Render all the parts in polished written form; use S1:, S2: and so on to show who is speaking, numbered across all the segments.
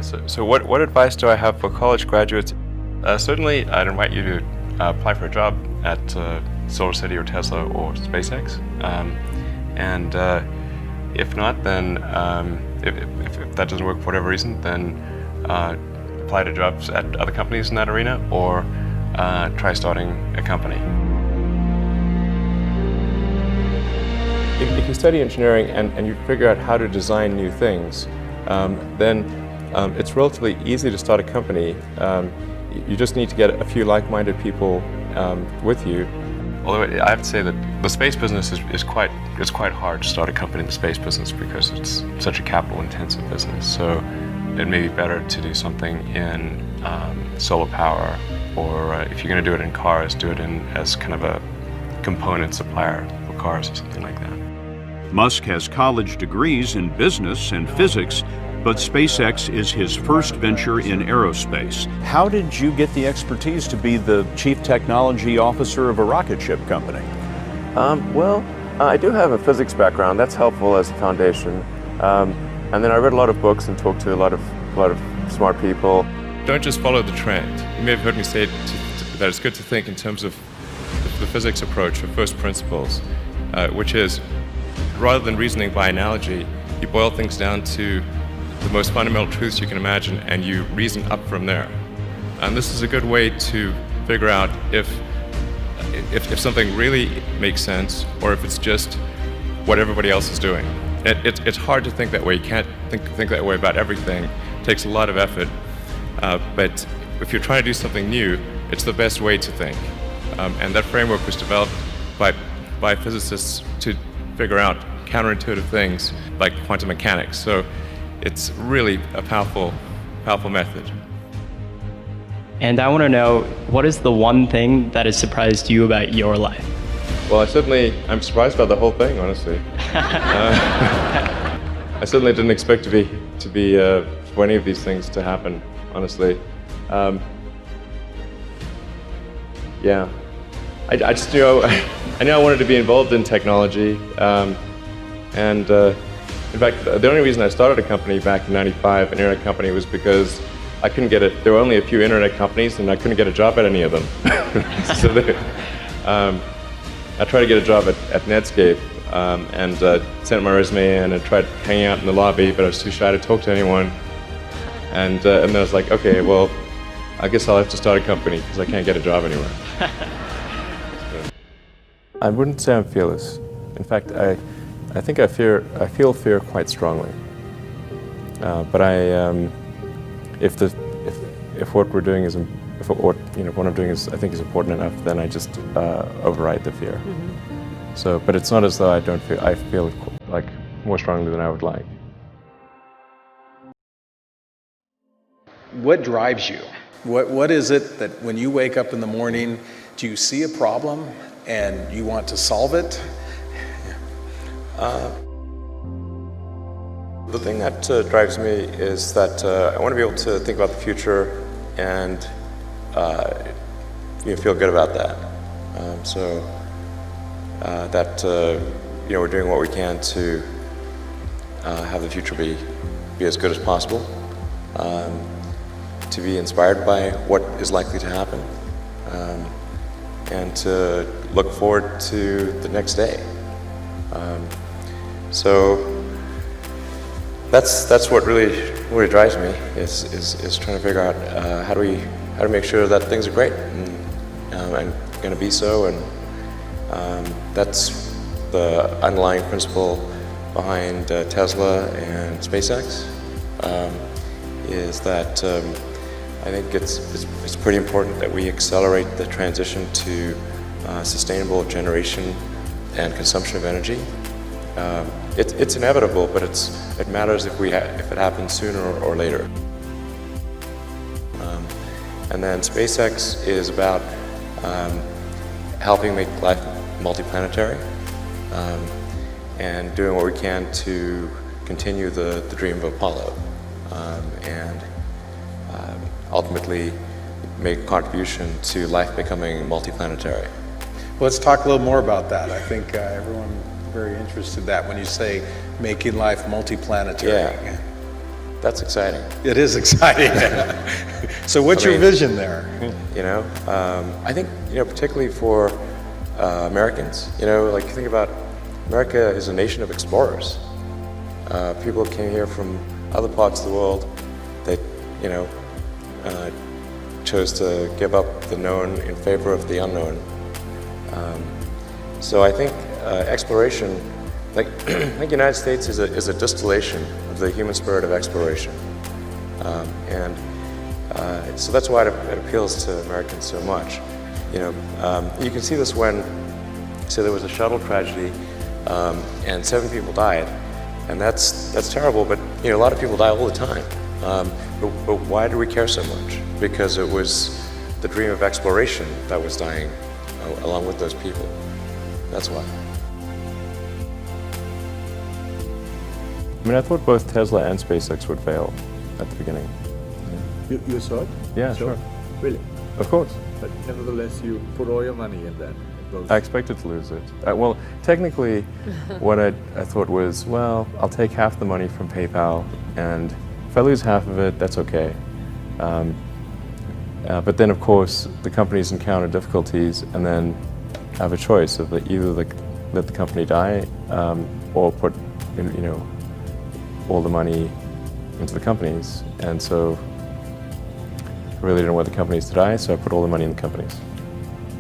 S1: So what advice do I have for college graduates? Certainly, I'd invite you to apply for a job at SolarCity or Tesla or SpaceX. And if not, then if that doesn't work for whatever reason, then apply to jobs at other companies in that arena, or try starting a company. If you study engineering and you figure out how to design new things, then it's relatively easy to start a company. You just need to get a few like-minded people with you. Although I have to say that the space business is quite hard to start a company in the space business because it's such a capital-intensive business. So it may be better to do something in solar power, or if you're going to do it in cars, do it as kind of a component supplier for cars or something like that.
S2: Musk has college degrees in business and physics, but SpaceX is his first venture in aerospace. How did you get the expertise to be the chief technology officer of a rocket ship company?
S1: I do have a physics background. That's helpful as a foundation. And then I read a lot of books and talked to a lot of smart people. Don't just follow the trend. You may have heard me say that it's good to think in terms of the physics approach, or first principles, which is, rather than reasoning by analogy, you boil things down to the most fundamental truths you can imagine, and you reason up from there. And this is a good way to figure out if something really makes sense, or if it's just what everybody else is doing. It's hard to think that way. You can't think that way about everything. It takes a lot of effort. But if you're trying to do something new, it's the best way to think. And that framework was developed by physicists to figure out counterintuitive things like quantum mechanics. So it's really a powerful method.
S3: And I want to know, what is the one thing that has surprised you about your life?
S1: Well, I'm surprised by the whole thing, honestly. I certainly didn't expect for any of these things to happen, honestly. Yeah, I just I knew I wanted to be involved in technology, and in fact, the only reason I started a company back in '95, an internet company, was because I couldn't get it. There were only a few internet companies, and I couldn't get a job at any of them. So I tried to get a job at Netscape, and sent my resume in and tried hanging out in the lobby, but I was too shy to talk to anyone. And then I was like, okay, well, I guess I'll have to start a company because I can't get a job anywhere. I wouldn't say I'm fearless. In fact, I think I feel fear quite strongly. But if what we're doing what I'm doing I think is important enough, then I just override the fear. Mm-hmm. So, but it's not as though I feel like more strongly than I would like.
S4: What drives you? What is it that when you wake up in the morning, do you see a problem and you want to solve it?
S1: The thing that drives me is that I want to be able to think about the future and feel good about that. That we're doing what we can to have the future be as good as possible. To be inspired by what is likely to happen, and to look forward to the next day. So that's what really drives me, is trying to figure out how to make sure that things are great and going to be so, and that's the underlying principle behind Tesla and SpaceX. Is that I think it's pretty important that we accelerate the transition to sustainable generation and consumption of energy. It's inevitable, but it matters if it happens sooner or later. And then SpaceX is about helping make life multiplanetary, and doing what we can to continue the dream of Apollo, and ultimately make a contribution to life becoming multiplanetary.
S4: Well, let's talk a little more about that. I think everyone is very interested in that when you say making life multiplanetary.
S1: Yeah.
S5: That's exciting.
S4: It is exciting. So what's your vision there?
S5: You know, I think, you know, particularly for Americans, you know, like think about America is a nation of explorers. People came here from other parts of the world that, you know, chose to give up the known in favor of the unknown. So I think exploration, like I think the United States is a distillation of the human spirit of exploration. So that's why it appeals to Americans so much. You know, you can see this when, say, there was a shuttle tragedy and 7 people died, and that's terrible. But you know, a lot of people die all the time. But why do we care so much? Because it was the dream of exploration that was dying along with those people. That's why.
S1: I mean, I thought both Tesla and SpaceX would fail at the beginning.
S6: You saw it?
S1: Yeah, sure.
S6: Really?
S1: Of course.
S6: But nevertheless, you put all your money in that.
S1: I expected to lose it. Well, technically, what I thought was, well, I'll take half the money from PayPal, and if I lose half of it, that's okay. But then, of course, the companies encounter difficulties, and then have a choice of either let the company die, or put, you know, all the money into the companies. And so I really didn't want the companies to die, so I put all the money in the companies.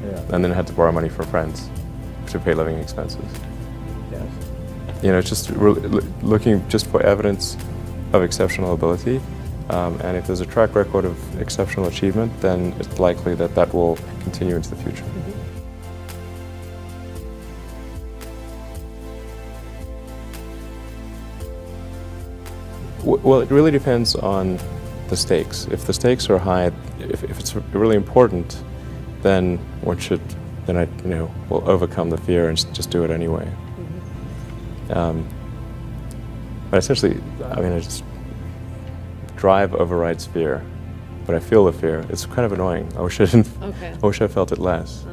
S6: Yeah.
S1: And then I had to borrow money from friends to pay living expenses.
S6: Yes.
S1: You know, it's just looking just for evidence of exceptional ability. And if there's a track record of exceptional achievement, then it's likely that that will continue into the future. Well, it really depends on the stakes. If the stakes are high, if it's really important, then I will overcome the fear and just do it anyway. But essentially, I mean, I just drive overrides fear, but I feel the fear. It's kind of annoying. I wish I didn't.
S7: Okay.
S1: I wish I felt it less.